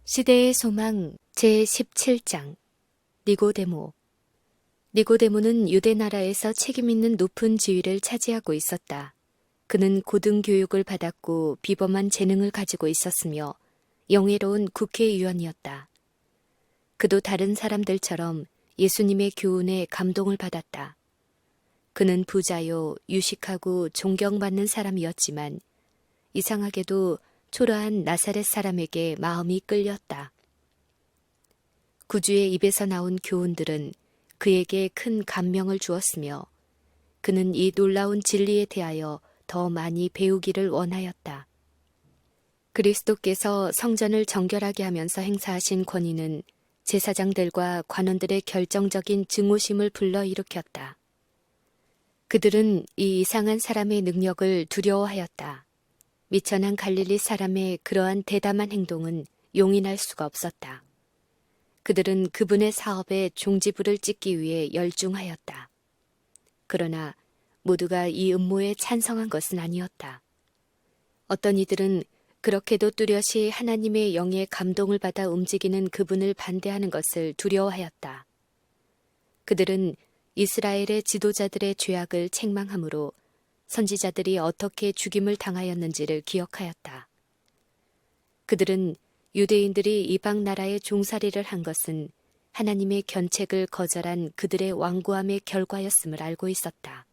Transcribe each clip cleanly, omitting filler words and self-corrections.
시대의 소망 제17장 니고데모. 니고데모는 유대 나라에서 책임있는 높은 지위를 차지하고 있었다. 그는 고등교육을 받았고 비범한 재능을 가지고 있었으며 영예로운 국회의원이었다. 그도 다른 사람들처럼 예수님의 교훈에 감동을 받았다. 그는 부자요, 유식하고 존경받는 사람이었지만 이상하게도 초라한 나사렛 사람에게 마음이 끌렸다. 구주의 입에서 나온 교훈들은 그에게 큰 감명을 주었으며 그는 이 놀라운 진리에 대하여 더 많이 배우기를 원하였다. 그리스도께서 성전을 정결하게 하면서 행사하신 권위는 제사장들과 관원들의 결정적인 증오심을 불러일으켰다. 그들은 이 이상한 사람의 능력을 두려워하였다. 미천한 갈릴리 사람의 그러한 대담한 행동은 용인할 수가 없었다. 그들은 그분의 사업에 종지부를 찍기 위해 열중하였다. 그러나 모두가 이 음모에 찬성한 것은 아니었다. 어떤 이들은 그렇게도 뚜렷이 하나님의 영의 감동을 받아 움직이는 그분을 반대하는 것을 두려워하였다. 그들은 이스라엘의 지도자들의 죄악을 책망하므로 선지자들이 어떻게 죽임을 당하였는지를 기억하였다. 그들은 유대인들이 이방 나라에 종살이를 한 것은 하나님의 견책을 거절한 그들의 완고함의 결과였음을 알고 있었다.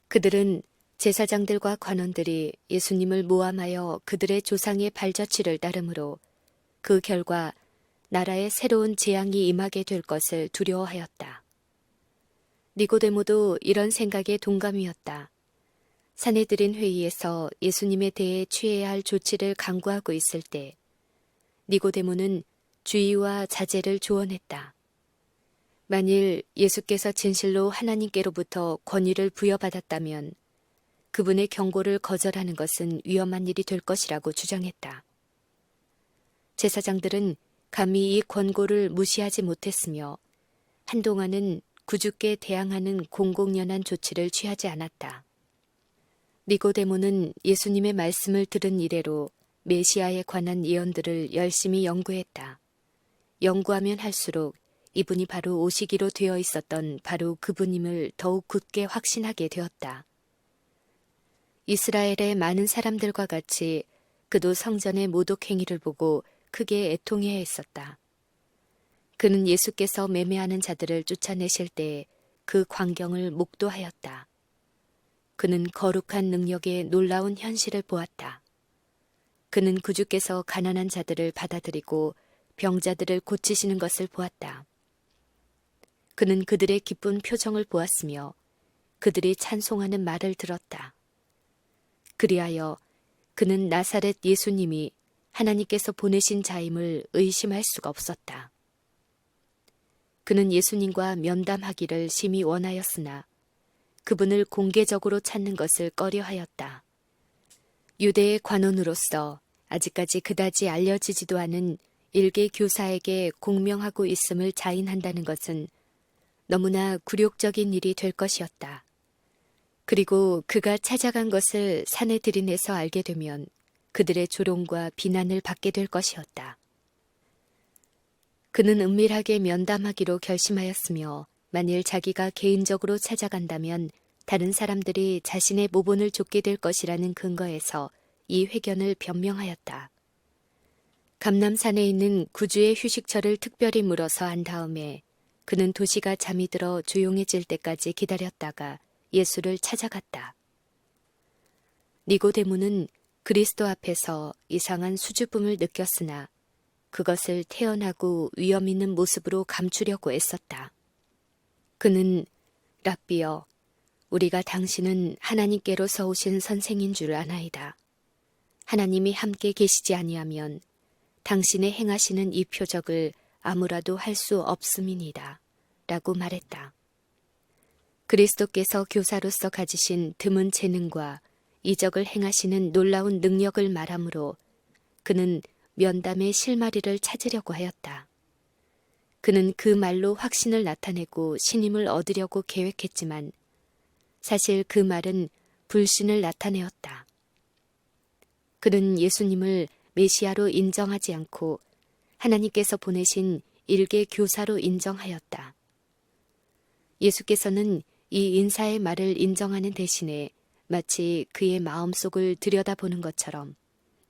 그들은 제사장들과 관원들이 예수님을 모함하여 그들의 조상의 발자취를 따르므로 그 결과 나라에 새로운 재앙이 임하게 될 것을 두려워하였다. 니고데모도 이런 생각에 동감이었다. 사내들인 회의에서 예수님에 대해 취해야 할 조치를 강구하고 있을 때 니고데모는 주의와 자제를 조언했다. 만일 예수께서 진실로 하나님께로부터 권위를 부여받았다면 그분의 경고를 거절하는 것은 위험한 일이 될 것이라고 주장했다. 제사장들은 감히 이 권고를 무시하지 못했으며 한동안은 구주께 대항하는 공공연한 조치를 취하지 않았다. 니고데모는 예수님의 말씀을 들은 이래로 메시아에 관한 예언들을 열심히 연구했다. 연구하면 할수록 이분이 바로 오시기로 되어 있었던 바로 그분임을 더욱 굳게 확신하게 되었다. 이스라엘의 많은 사람들과 같이 그도 성전의 모독 행위를 보고 크게 애통해야 했었다. 그는 예수께서 매매하는 자들을 쫓아내실 때에 그 광경을 목도하였다. 그는 거룩한 능력의 놀라운 현실을 보았다. 그는 구주께서 가난한 자들을 받아들이고 병자들을 고치시는 것을 보았다. 그는 그들의 기쁜 표정을 보았으며 그들이 찬송하는 말을 들었다. 그리하여 그는 나사렛 예수님이 하나님께서 보내신 자임을 의심할 수가 없었다. 그는 예수님과 면담하기를 심히 원하였으나 그분을 공개적으로 찾는 것을 꺼려하였다. 유대의 관원으로서 아직까지 그다지 알려지지도 않은 일개 교사에게 공명하고 있음을 자인한다는 것은 너무나 굴욕적인 일이 될 것이었다. 그리고 그가 찾아간 것을 사내들인에서 알게 되면 그들의 조롱과 비난을 받게 될 것이었다. 그는 은밀하게 면담하기로 결심하였으며 만일 자기가 개인적으로 찾아간다면 다른 사람들이 자신의 모본을 쫓게 될 것이라는 근거에서 이 회견을 변명하였다. 감람산에 있는 구주의 휴식처를 특별히 물어서 한 다음에 그는 도시가 잠이 들어 조용해질 때까지 기다렸다가 예수를 찾아갔다. 니고데모는 그리스도 앞에서 이상한 수줍음을 느꼈으나 그것을 태연하고 위험 있는 모습으로 감추려고 애썼다. 그는 랍비여, 우리가 당신은 하나님께로서 오신 선생인 줄 아나이다. 하나님이 함께 계시지 아니하면 당신의 행하시는 이 표적을 아무라도 할 수 없음이니이다. 라고 말했다. 그리스도께서 교사로서 가지신 드문 재능과 이적을 행하시는 놀라운 능력을 말하므로 그는 면담의 실마리를 찾으려고 하였다. 그는 그 말로 확신을 나타내고 신임을 얻으려고 계획했지만 사실 그 말은 불신을 나타내었다. 그는 예수님을 메시아로 인정하지 않고 하나님께서 보내신 일개 교사로 인정하였다. 예수께서는 이 인사의 말을 인정하는 대신에 마치 그의 마음속을 들여다보는 것처럼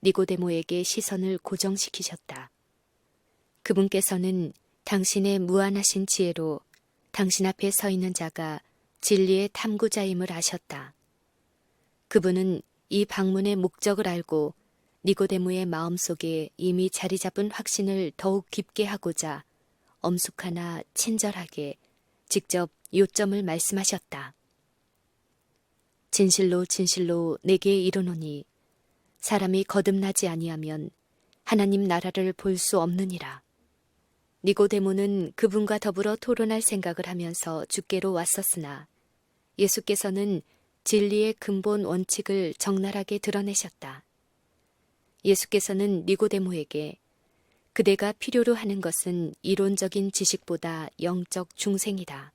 니고데모에게 시선을 고정시키셨다. 그분께서는 당신의 무한하신 지혜로 당신 앞에 서 있는 자가 진리의 탐구자임을 아셨다. 그분은 이 방문의 목적을 알고 니고데모의 마음속에 이미 자리 잡은 확신을 더욱 깊게 하고자 엄숙하나 친절하게 직접 요점을 말씀하셨다. 진실로 진실로 내게 이르노니 사람이 거듭나지 아니하면 하나님 나라를 볼 수 없느니라. 니고데모는 그분과 더불어 토론할 생각을 하면서 주께로 왔었으나 예수께서는 진리의 근본 원칙을 적나라하게 드러내셨다. 예수께서는 니고데모에게 그대가 필요로 하는 것은 이론적인 지식보다 영적 중생이다.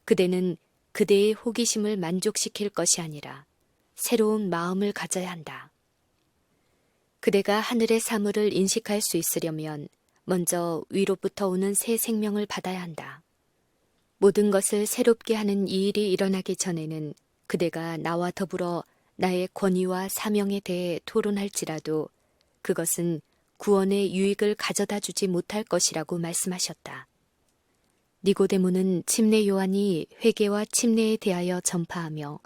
그대는 그대의 호기심을 만족시킬 것이 아니라 새로운 마음을 가져야 한다. 그대가 하늘의 사물을 인식할 수 있으려면 먼저 위로부터 오는 새 생명을 받아야 한다. 모든 것을 새롭게 하는 이 일이 일어나기 전에는 그대가 나와 더불어 나의 권위와 사명에 대해 토론할지라도 그것은 구원의 유익을 가져다 주지 못할 것이라고 말씀하셨다. 니고데모는 침례 요한이 회개와 침례에 대하여 전파하며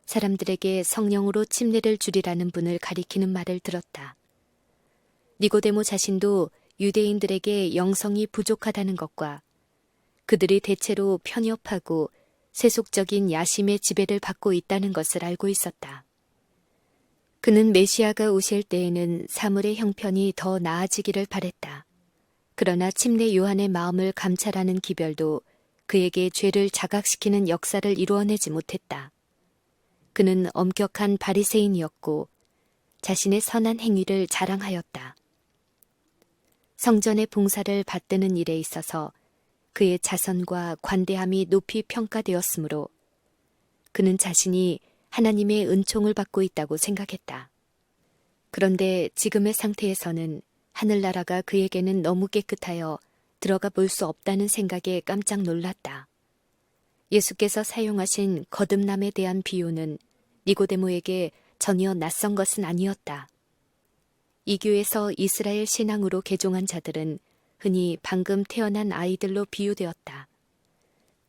사람들에게 성령으로 침례를 주리라는 분을 가리키는 말을 들었다. 니고데모 자신도 유대인들에게 영성이 부족하다는 것과 그들이 대체로 편협하고 세속적인 야심의 지배를 받고 있다는 것을 알고 있었다. 그는 메시아가 오실 때에는 사물의 형편이 더 나아지기를 바랬다. 그러나 침례 요한의 마음을 감찰하는 기별도 그에게 죄를 자각시키는 역사를 이루어내지 못했다. 그는 엄격한 바리새인이었고 자신의 선한 행위를 자랑하였다. 성전의 봉사를 받드는 일에 있어서 그의 자선과 관대함이 높이 평가되었으므로 그는 자신이 하나님의 은총을 받고 있다고 생각했다. 그런데 지금의 상태에서는 하늘나라가 그에게는 너무 깨끗하여 들어가 볼 수 없다는 생각에 깜짝 놀랐다. 예수께서 사용하신 거듭남에 대한 비유는 니고데모에게 전혀 낯선 것은 아니었다. 이교에서 이스라엘 신앙으로 개종한 자들은 흔히 방금 태어난 아이들로 비유되었다.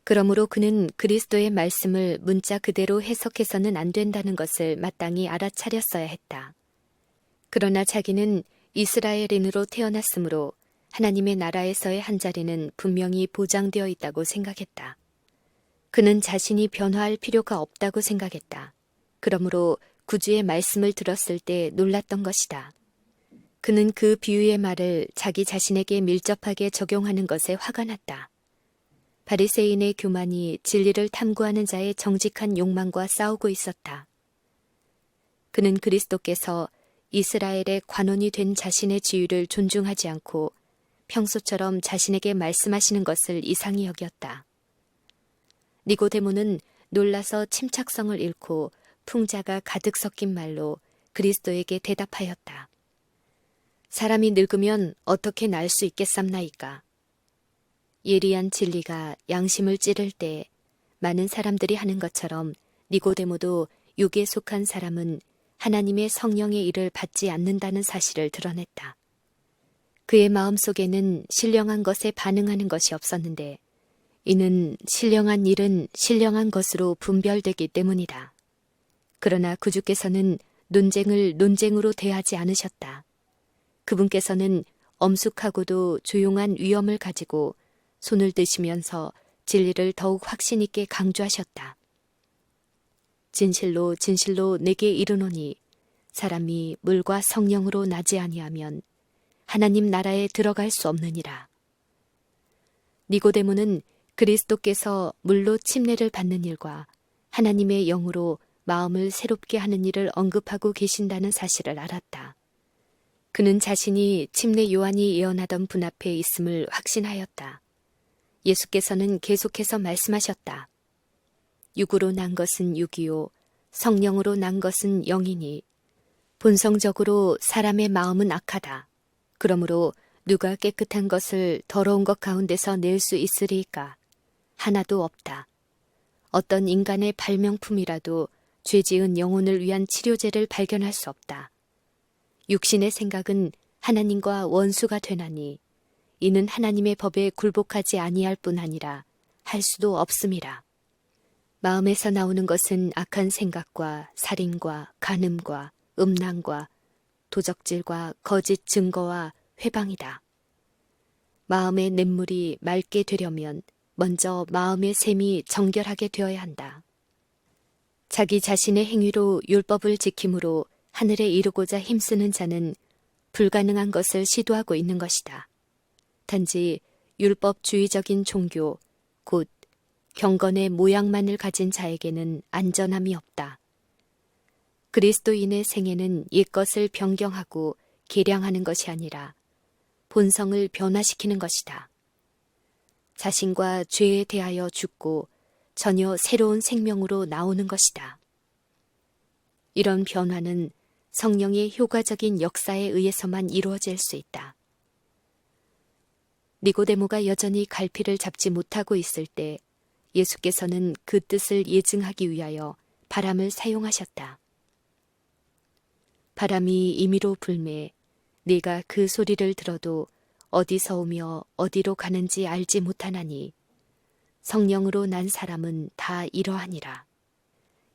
그러므로 그는 그리스도의 말씀을 문자 그대로 해석해서는 안 된다는 것을 마땅히 알아차렸어야 했다. 그러나 자기는 이스라엘인으로 태어났으므로 하나님의 나라에서의 한 자리는 분명히 보장되어 있다고 생각했다. 그는 자신이 변화할 필요가 없다고 생각했다. 그러므로 구주의 말씀을 들었을 때 놀랐던 것이다. 그는 그 비유의 말을 자기 자신에게 밀접하게 적용하는 것에 화가 났다. 바리새인의 교만이 진리를 탐구하는 자의 정직한 욕망과 싸우고 있었다. 그는 그리스도께서 이스라엘의 관원이 된 자신의 지위를 존중하지 않고 평소처럼 자신에게 말씀하시는 것을 이상히 여겼다. 니고데모는 놀라서 침착성을 잃고 풍자가 가득 섞인 말로 그리스도에게 대답하였다. 사람이 늙으면 어떻게 날 수 있겠삼나이까. 예리한 진리가 양심을 찌를 때 많은 사람들이 하는 것처럼 니고데모도 육에 속한 사람은 하나님의 성령의 일을 받지 않는다는 사실을 드러냈다. 그의 마음속에는 신령한 것에 반응하는 것이 없었는데 이는 신령한 일은 신령한 것으로 분별되기 때문이다. 그러나 구주께서는 논쟁을 논쟁으로 대하지 않으셨다. 그분께서는 엄숙하고도 조용한 위엄을 가지고 손을 드시면서 진리를 더욱 확신 있게 강조하셨다. 진실로 진실로 내게 이르노니 사람이 물과 성령으로 나지 아니하면 하나님 나라에 들어갈 수 없느니라. 니고데모는 그리스도께서 물로 침례를 받는 일과 하나님의 영으로 마음을 새롭게 하는 일을 언급하고 계신다는 사실을 알았다. 그는 자신이 침례 요한이 예언하던 분 앞에 있음을 확신하였다. 예수께서는 계속해서 말씀하셨다. 육으로 난 것은 육이요 성령으로 난 것은 영이니 본성적으로 사람의 마음은 악하다. 그러므로 누가 깨끗한 것을 더러운 것 가운데서 낼 수 있으리까? 하나도 없다. 어떤 인간의 발명품이라도 죄지은 영혼을 위한 치료제를 발견할 수 없다. 육신의 생각은 하나님과 원수가 되나니 이는 하나님의 법에 굴복하지 아니할 뿐 아니라 할 수도 없음이라. 마음에서 나오는 것은 악한 생각과 살인과 간음과 음란과 도적질과 거짓 증거와 회방이다. 마음의 냇물이 맑게 되려면 먼저 마음의 샘이 정결하게 되어야 한다. 자기 자신의 행위로 율법을 지킴으로 하늘에 이르고자 힘쓰는 자는 불가능한 것을 시도하고 있는 것이다. 단지 율법주의적인 종교, 곧 경건의 모양만을 가진 자에게는 안전함이 없다. 그리스도인의 생애는 옛것을 변경하고 개량하는 것이 아니라 본성을 변화시키는 것이다. 자신과 죄에 대하여 죽고 전혀 새로운 생명으로 나오는 것이다. 이런 변화는 성령의 효과적인 역사에 의해서만 이루어질 수 있다. 니고데모가 여전히 갈피를 잡지 못하고 있을 때 예수께서는 그 뜻을 예증하기 위하여 바람을 사용하셨다. 바람이 임의로 불매 네가 그 소리를 들어도 어디서 오며 어디로 가는지 알지 못하나니 성령으로 난 사람은 다 이러하니라.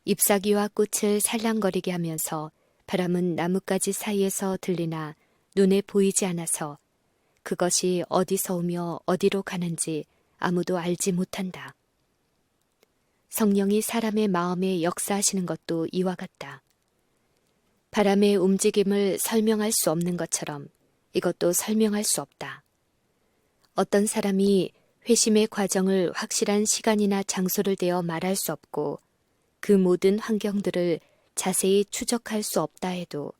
잎사귀와 꽃을 살랑거리게 하면서 바람은 나뭇가지 사이에서 들리나 눈에 보이지 않아서 그것이 어디서 오며 어디로 가는지 아무도 알지 못한다. 성령이 사람의 마음에 역사하시는 것도 이와 같다. 바람의 움직임을 설명할 수 없는 것처럼 이것도 설명할 수 없다. 어떤 사람이 회심의 과정을 확실한 시간이나 장소를 대어 말할 수 없고 그 모든 환경들을 자세히 추적할 수 없다 해도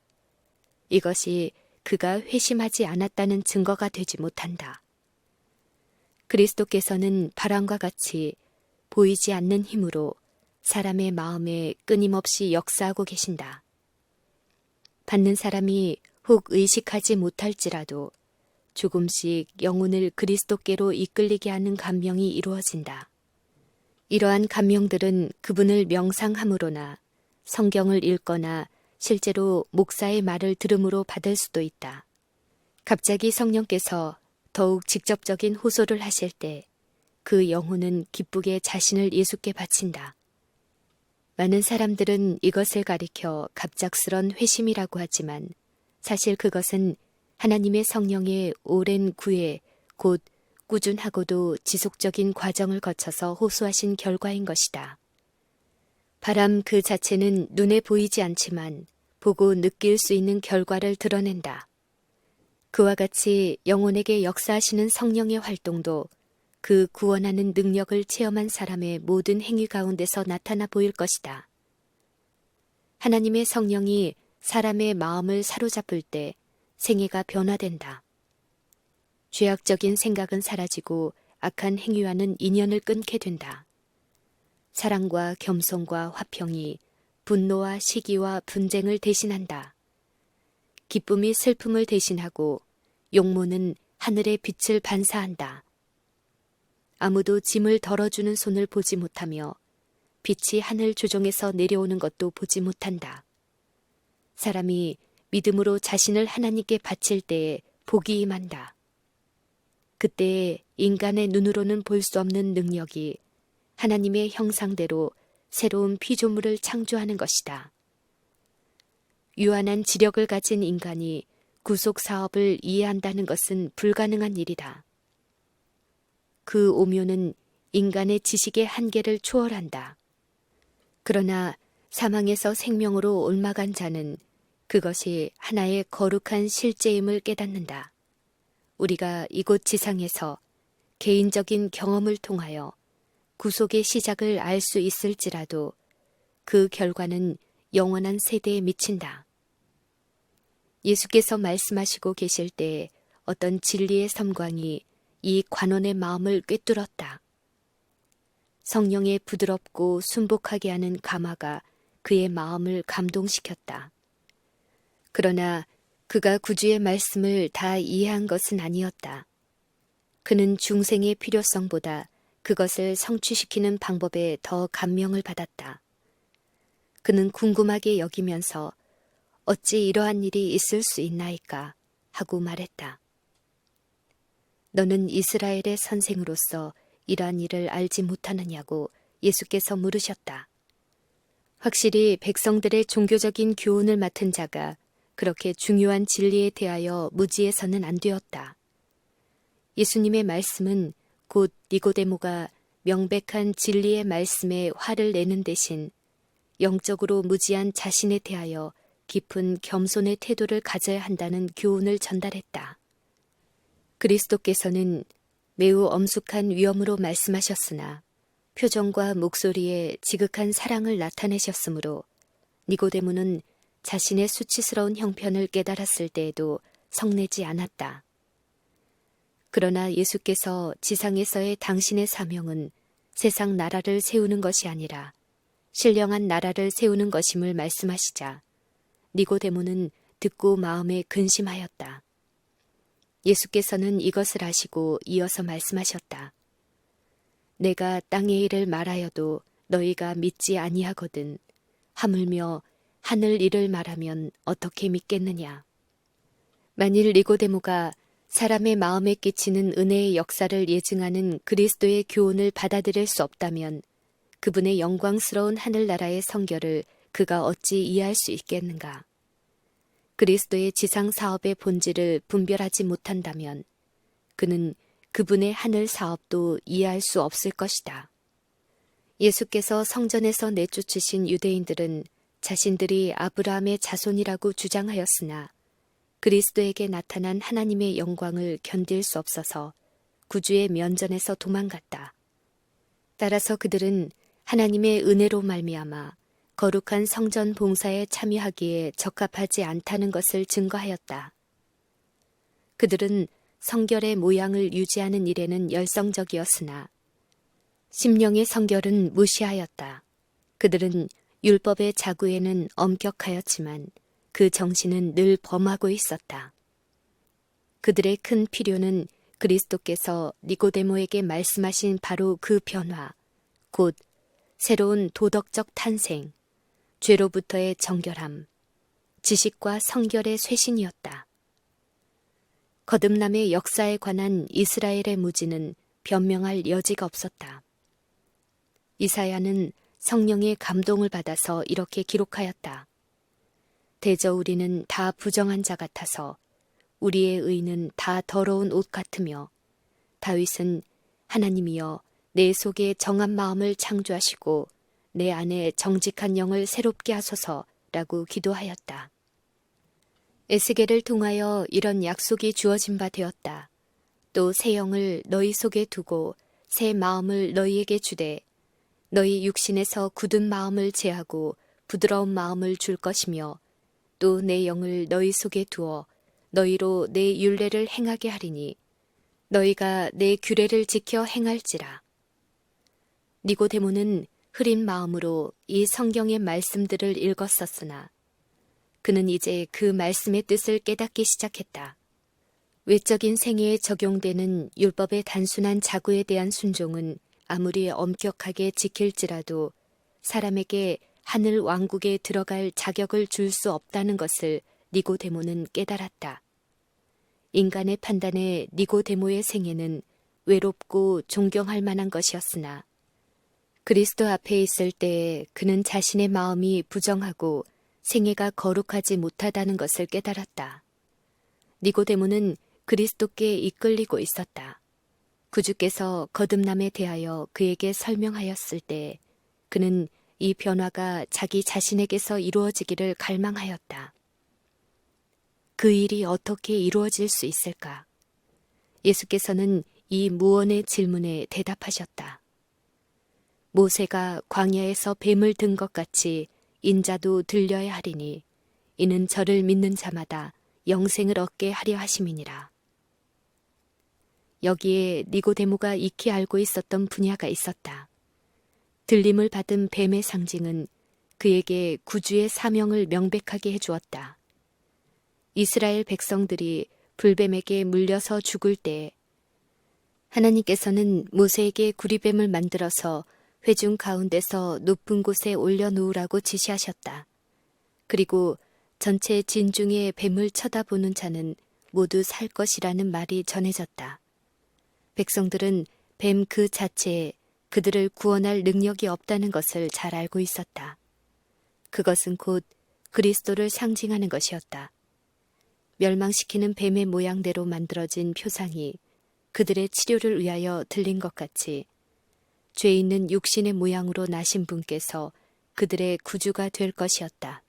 이것이 그가 회심하지 않았다는 증거가 되지 못한다. 그리스도께서는 바람과 같이 보이지 않는 힘으로 사람의 마음에 끊임없이 역사하고 계신다. 받는 사람이 혹 의식하지 못할지라도 조금씩 영혼을 그리스도께로 이끌리게 하는 감명이 이루어진다. 이러한 감명들은 그분을 명상함으로나 성경을 읽거나 실제로 목사의 말을 들음으로 받을 수도 있다. 갑자기 성령께서 더욱 직접적인 호소를 하실 때 그 영혼은 기쁘게 자신을 예수께 바친다. 많은 사람들은 이것을 가리켜 갑작스런 회심이라고 하지만 사실 그것은 하나님의 성령의 오랜 구애, 곧 꾸준하고도 지속적인 과정을 거쳐서 호소하신 결과인 것이다. 바람 그 자체는 눈에 보이지 않지만 보고 느낄 수 있는 결과를 드러낸다. 그와 같이 영혼에게 역사하시는 성령의 활동도 그 구원하는 능력을 체험한 사람의 모든 행위 가운데서 나타나 보일 것이다. 하나님의 성령이 사람의 마음을 사로잡을 때 생애가 변화된다. 죄악적인 생각은 사라지고 악한 행위와는 인연을 끊게 된다. 사랑과 겸손과 화평이 분노와 시기와 분쟁을 대신한다. 기쁨이 슬픔을 대신하고 용모는 하늘의 빛을 반사한다. 아무도 짐을 덜어주는 손을 보지 못하며 빛이 하늘 조종에서 내려오는 것도 보지 못한다. 사람이 믿음으로 자신을 하나님께 바칠 때에 복이 임한다. 그때에 인간의 눈으로는 볼 수 없는 능력이 하나님의 형상대로 새로운 피조물을 창조하는 것이다. 유한한 지력을 가진 인간이 구속 사업을 이해한다는 것은 불가능한 일이다. 그 오묘는 인간의 지식의 한계를 초월한다. 그러나 사망에서 생명으로 옮아간 자는 그것이 하나의 거룩한 실제임을 깨닫는다. 우리가 이곳 지상에서 개인적인 경험을 통하여 구속의 시작을 알 수 있을지라도 그 결과는 영원한 세대에 미친다. 예수께서 말씀하시고 계실 때에 어떤 진리의 섬광이 이 관원의 마음을 꿰뚫었다. 성령의 부드럽고 순복하게 하는 감화가 그의 마음을 감동시켰다. 그러나 그가 구주의 말씀을 다 이해한 것은 아니었다. 그는 중생의 필요성보다 그것을 성취시키는 방법에 더 감명을 받았다. 그는 궁금하게 여기면서 어찌 이러한 일이 있을 수 있나이까 하고 말했다. 너는 이스라엘의 선생으로서 이러한 일을 알지 못하느냐고 예수께서 물으셨다. 확실히 백성들의 종교적인 교훈을 맡은 자가 그렇게 중요한 진리에 대하여 무지해서는 안 되었다. 예수님의 말씀은 곧 니고데모가 명백한 진리의 말씀에 화를 내는 대신 영적으로 무지한 자신에 대하여 깊은 겸손의 태도를 가져야 한다는 교훈을 전달했다. 그리스도께서는 매우 엄숙한 위엄으로 말씀하셨으나 표정과 목소리에 지극한 사랑을 나타내셨으므로 니고데모는 자신의 수치스러운 형편을 깨달았을 때에도 성내지 않았다. 그러나 예수께서 지상에서의 당신의 사명은 세상 나라를 세우는 것이 아니라 신령한 나라를 세우는 것임을 말씀하시자 니고데모는 듣고 마음에 근심하였다. 예수께서는 이것을 아시고 이어서 말씀하셨다. 내가 땅의 일을 말하여도 너희가 믿지 아니하거든 하물며 하늘 일을 말하면 어떻게 믿겠느냐. 만일 니고데모가 사람의 마음에 끼치는 은혜의 역사를 예증하는 그리스도의 교훈을 받아들일 수 없다면 그분의 영광스러운 하늘나라의 성결을 그가 어찌 이해할 수 있겠는가. 그리스도의 지상 사업의 본질을 분별하지 못한다면 그는 그분의 하늘 사업도 이해할 수 없을 것이다. 예수께서 성전에서 내쫓으신 유대인들은 자신들이 아브라함의 자손이라고 주장하였으나 그리스도에게 나타난 하나님의 영광을 견딜 수 없어서 구주의 면전에서 도망갔다. 따라서 그들은 하나님의 은혜로 말미암아 거룩한 성전 봉사에 참여하기에 적합하지 않다는 것을 증거하였다. 그들은 성결의 모양을 유지하는 일에는 열성적이었으나 심령의 성결은 무시하였다. 그들은 율법의 자구에는 엄격하였지만 그 정신은 늘 범하고 있었다. 그들의 큰 필요는 그리스도께서 니고데모에게 말씀하신 바로 그 변화, 곧 새로운 도덕적 탄생, 죄로부터의 정결함, 지식과 성결의 쇄신이었다. 거듭남의 역사에 관한 이스라엘의 무지는 변명할 여지가 없었다. 이사야는 성령의 감동을 받아서 이렇게 기록하였다. 대저 우리는 다 부정한 자 같아서 우리의 의는 다 더러운 옷 같으며 다윗은 하나님이여 내 속에 정한 마음을 창조하시고 내 안에 정직한 영을 새롭게 하소서라고 기도하였다. 에스겔을 통하여 이런 약속이 주어진 바 되었다. 또 새 영을 너희 속에 두고 새 마음을 너희에게 주되 너희 육신에서 굳은 마음을 제하고 부드러운 마음을 줄 것이며 또 내 영을 너희 속에 두어 너희로 내 율례를 행하게 하리니 너희가 내 규례를 지켜 행할지라. 니고데모는 흐린 마음으로 이 성경의 말씀들을 읽었었으나 그는 이제 그 말씀의 뜻을 깨닫기 시작했다. 외적인 생애에 적용되는 율법의 단순한 자구에 대한 순종은 아무리 엄격하게 지킬지라도 사람에게 하늘 왕국에 들어갈 자격을 줄 수 없다는 것을 니고데모는 깨달았다. 인간의 판단에 니고데모의 생애는 외롭고 존경할 만한 것이었으나 그리스도 앞에 있을 때에 그는 자신의 마음이 부정하고 생애가 거룩하지 못하다는 것을 깨달았다. 니고데모는 그리스도께 이끌리고 있었다. 구주께서 거듭남에 대하여 그에게 설명하였을 때 그는 이 변화가 자기 자신에게서 이루어지기를 갈망하였다. 그 일이 어떻게 이루어질 수 있을까? 예수께서는 이 무언의 질문에 대답하셨다. 모세가 광야에서 뱀을 든 것 같이 인자도 들려야 하리니 이는 저를 믿는 자마다 영생을 얻게 하려 하심이니라. 여기에 니고데모가 익히 알고 있었던 분야가 있었다. 들림을 받은 뱀의 상징은 그에게 구주의 사명을 명백하게 해주었다. 이스라엘 백성들이 불뱀에게 물려서 죽을 때 하나님께서는 모세에게 구리뱀을 만들어서 회중 가운데서 높은 곳에 올려놓으라고 지시하셨다. 그리고 전체 진중에 뱀을 쳐다보는 자는 모두 살 것이라는 말이 전해졌다. 백성들은 뱀 그 자체에 그들을 구원할 능력이 없다는 것을 잘 알고 있었다. 그것은 곧 그리스도를 상징하는 것이었다. 멸망시키는 뱀의 모양대로 만들어진 표상이 그들의 치료를 위하여 들린 것 같이 죄 있는 육신의 모양으로 나신 분께서 그들의 구주가 될 것이었다.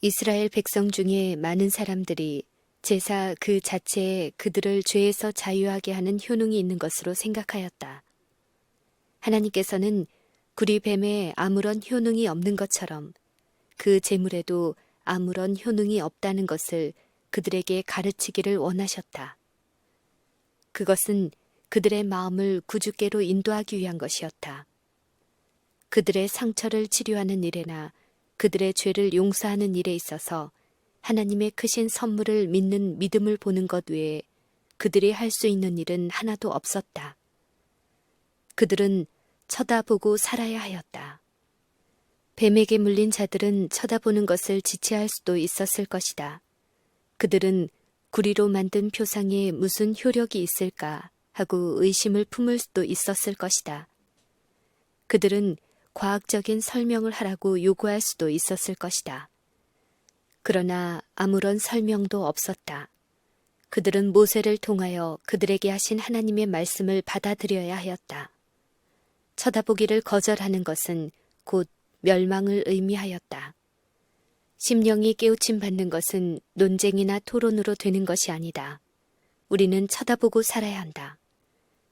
이스라엘 백성 중에 많은 사람들이 제사 그 자체에 그들을 죄에서 자유하게 하는 효능이 있는 것으로 생각하였다. 하나님께서는 구리뱀에 아무런 효능이 없는 것처럼 그 제물에도 아무런 효능이 없다는 것을 그들에게 가르치기를 원하셨다. 그것은 그들의 마음을 구주께로 인도하기 위한 것이었다. 그들의 상처를 치료하는 일에나 그들의 죄를 용서하는 일에 있어서 하나님의 크신 선물을 믿는 믿음을 보는 것 외에 그들이 할 수 있는 일은 하나도 없었다. 그들은 쳐다보고 살아야 하였다. 뱀에게 물린 자들은 쳐다보는 것을 지체할 수도 있었을 것이다. 그들은 구리로 만든 표상에 무슨 효력이 있을까 하고 의심을 품을 수도 있었을 것이다. 그들은 과학적인 설명을 하라고 요구할 수도 있었을 것이다. 그러나 아무런 설명도 없었다. 그들은 모세를 통하여 그들에게 하신 하나님의 말씀을 받아들여야 하였다. 쳐다보기를 거절하는 것은 곧 멸망을 의미하였다. 심령이 깨우침 받는 것은 논쟁이나 토론으로 되는 것이 아니다. 우리는 쳐다보고 살아야 한다.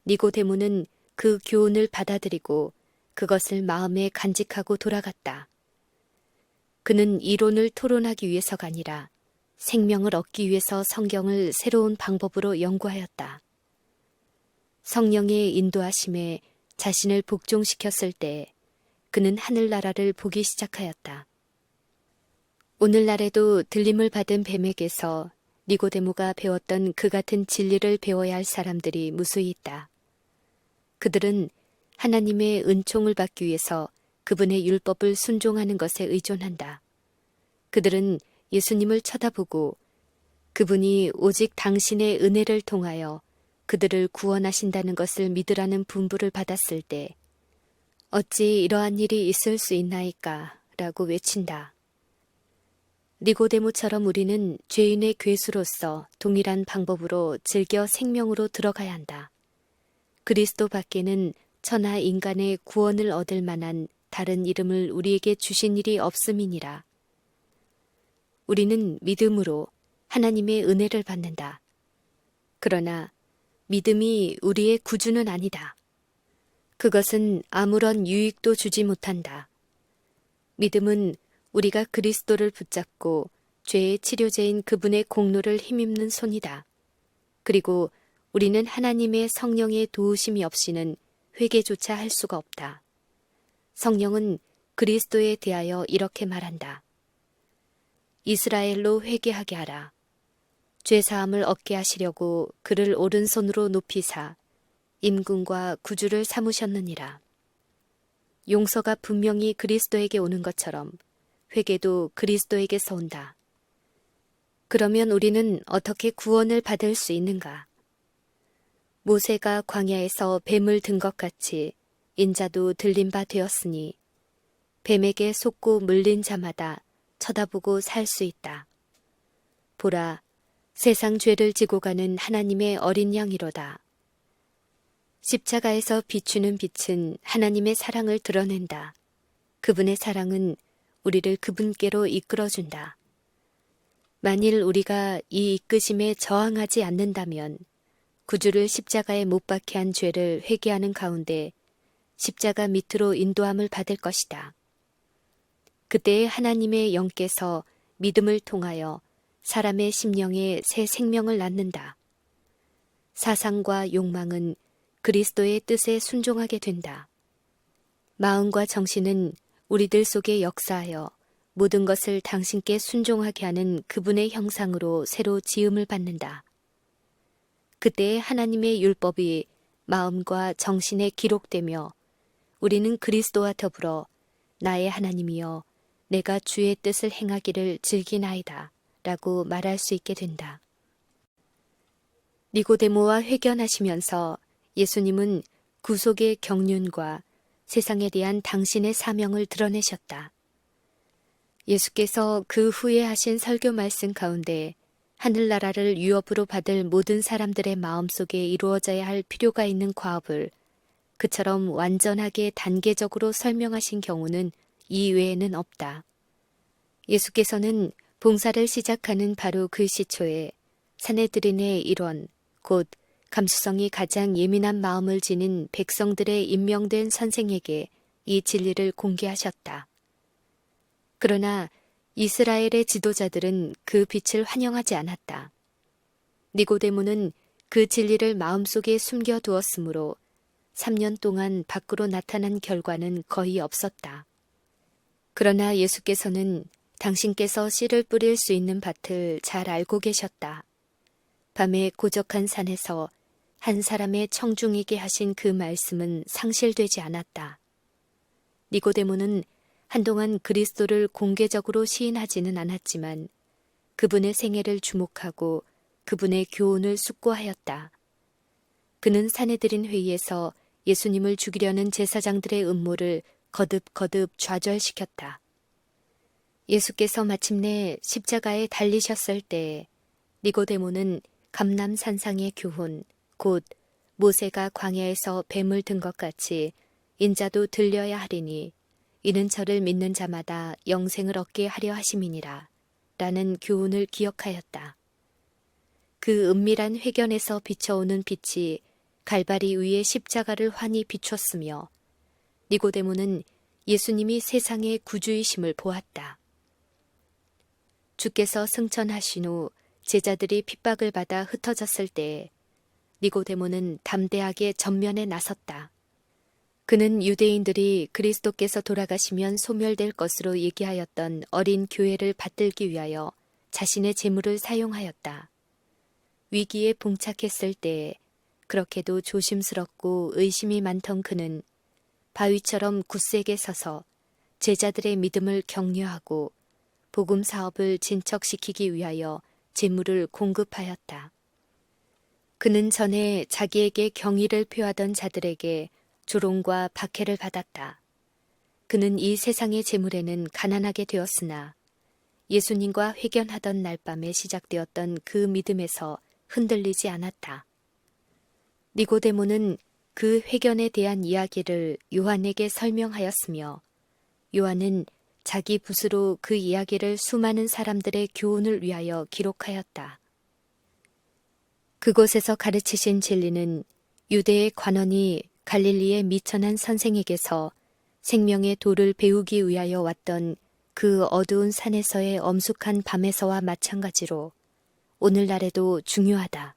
니고데모는 그 교훈을 받아들이고 그것을 마음에 간직하고 돌아갔다. 그는 이론을 토론하기 위해서가 아니라 생명을 얻기 위해서 성경을 새로운 방법으로 연구하였다. 성령의 인도하심에 자신을 복종시켰을 때 그는 하늘나라를 보기 시작하였다. 오늘날에도 들림을 받은 뱀에게서 니고데모가 배웠던 그 같은 진리를 배워야 할 사람들이 무수히 있다. 그들은 하나님의 은총을 받기 위해서 그분의 율법을 순종하는 것에 의존한다. 그들은 예수님을 쳐다보고 그분이 오직 당신의 은혜를 통하여 그들을 구원하신다는 것을 믿으라는 분부를 받았을 때 어찌 이러한 일이 있을 수 있나이까 라고 외친다. 니고데모처럼 우리는 죄인의 괴수로서 동일한 방법으로 즐겨 생명으로 들어가야 한다. 그리스도 밖에는 천하 인간의 구원을 얻을 만한 다른 이름을 우리에게 주신 일이 없음이니라. 우리는 믿음으로 하나님의 은혜를 받는다. 그러나 믿음이 우리의 구주는 아니다. 그것은 아무런 유익도 주지 못한다. 믿음은 우리가 그리스도를 붙잡고 죄의 치료제인 그분의 공로를 힘입는 손이다. 그리고 우리는 하나님의 성령의 도우심이 없이는 회개조차 할 수가 없다. 성령은 그리스도에 대하여 이렇게 말한다. 이스라엘로 회개하게 하라. 죄사함을 얻게 하시려고 그를 오른손으로 높이사 임금과 구주를 삼으셨느니라. 용서가 분명히 그리스도에게 오는 것처럼 회개도 그리스도에게서 온다. 그러면 우리는 어떻게 구원을 받을 수 있는가? 모세가 광야에서 뱀을 든 것 같이 인자도 들린 바 되었으니 뱀에게 속고 물린 자마다 쳐다보고 살 수 있다. 보라, 세상 죄를 지고 가는 하나님의 어린 양이로다. 십자가에서 비추는 빛은 하나님의 사랑을 드러낸다. 그분의 사랑은 우리를 그분께로 이끌어준다. 만일 우리가 이 이끄심에 저항하지 않는다면 구주를 십자가에 못 박게 한 죄를 회개하는 가운데 십자가 밑으로 인도함을 받을 것이다. 그때에 하나님의 영께서 믿음을 통하여 사람의 심령에 새 생명을 낳는다. 사상과 욕망은 그리스도의 뜻에 순종하게 된다. 마음과 정신은 우리들 속에 역사하여 모든 것을 당신께 순종하게 하는 그분의 형상으로 새로 지음을 받는다. 그때의 하나님의 율법이 마음과 정신에 기록되며 우리는 그리스도와 더불어 나의 하나님이여 내가 주의 뜻을 행하기를 즐기나이다 라고 말할 수 있게 된다. 니고데모와 회견하시면서 예수님은 구속의 경륜과 세상에 대한 당신의 사명을 드러내셨다. 예수께서 그 후에 하신 설교 말씀 가운데 하늘나라를 유업으로 받을 모든 사람들의 마음속에 이루어져야 할 필요가 있는 과업을 그처럼 완전하게 단계적으로 설명하신 경우는 이 외에는 없다. 예수께서는 봉사를 시작하는 바로 그 시초에 사내들인의 일원, 곧 감수성이 가장 예민한 마음을 지닌 백성들의 임명된 선생에게 이 진리를 공개하셨다. 그러나 이스라엘의 지도자들은 그 빛을 환영하지 않았다. 니고데모는 그 진리를 마음속에 숨겨두었으므로 3년 동안 밖으로 나타난 결과는 거의 없었다. 그러나 예수께서는 당신께서 씨를 뿌릴 수 있는 밭을 잘 알고 계셨다. 밤에 고적한 산에서 한 사람의 청중에게 하신 그 말씀은 상실되지 않았다. 니고데모는 한동안 그리스도를 공개적으로 시인하지는 않았지만 그분의 생애를 주목하고 그분의 교훈을 숙고하였다. 그는 사내들인 회의에서 예수님을 죽이려는 제사장들의 음모를 거듭거듭 좌절시켰다. 예수께서 마침내 십자가에 달리셨을 때 니고데모는 감람산상의 교훈, 곧 모세가 광야에서 뱀을 든 것 같이 인자도 들려야 하리니 이는 저를 믿는 자마다 영생을 얻게 하려 하심이니라 라는 교훈을 기억하였다. 그 은밀한 회견에서 비춰오는 빛이 갈바리 위의 십자가를 환히 비췄으며 니고데모는 예수님이 세상의 구주이심을 보았다. 주께서 승천하신 후 제자들이 핍박을 받아 흩어졌을 때 니고데모는 담대하게 전면에 나섰다. 그는 유대인들이 그리스도께서 돌아가시면 소멸될 것으로 얘기하였던 어린 교회를 받들기 위하여 자신의 재물을 사용하였다. 위기에 봉착했을 때 그렇게도 조심스럽고 의심이 많던 그는 바위처럼 굳세게 서서 제자들의 믿음을 격려하고 복음 사업을 진척시키기 위하여 재물을 공급하였다. 그는 전에 자기에게 경의를 표하던 자들에게 조롱과 박해를 받았다. 그는 이 세상의 재물에는 가난하게 되었으나 예수님과 회견하던 날 밤에 시작되었던 그 믿음에서 흔들리지 않았다. 니고데모는 그 회견에 대한 이야기를 요한에게 설명하였으며 요한은 자기 붓으로 그 이야기를 수많은 사람들의 교훈을 위하여 기록하였다. 그곳에서 가르치신 진리는 유대의 관원이 갈릴리의 미천한 선생에게서 생명의 도를 배우기 위하여 왔던 그 어두운 산에서의 엄숙한 밤에서와 마찬가지로 오늘날에도 중요하다.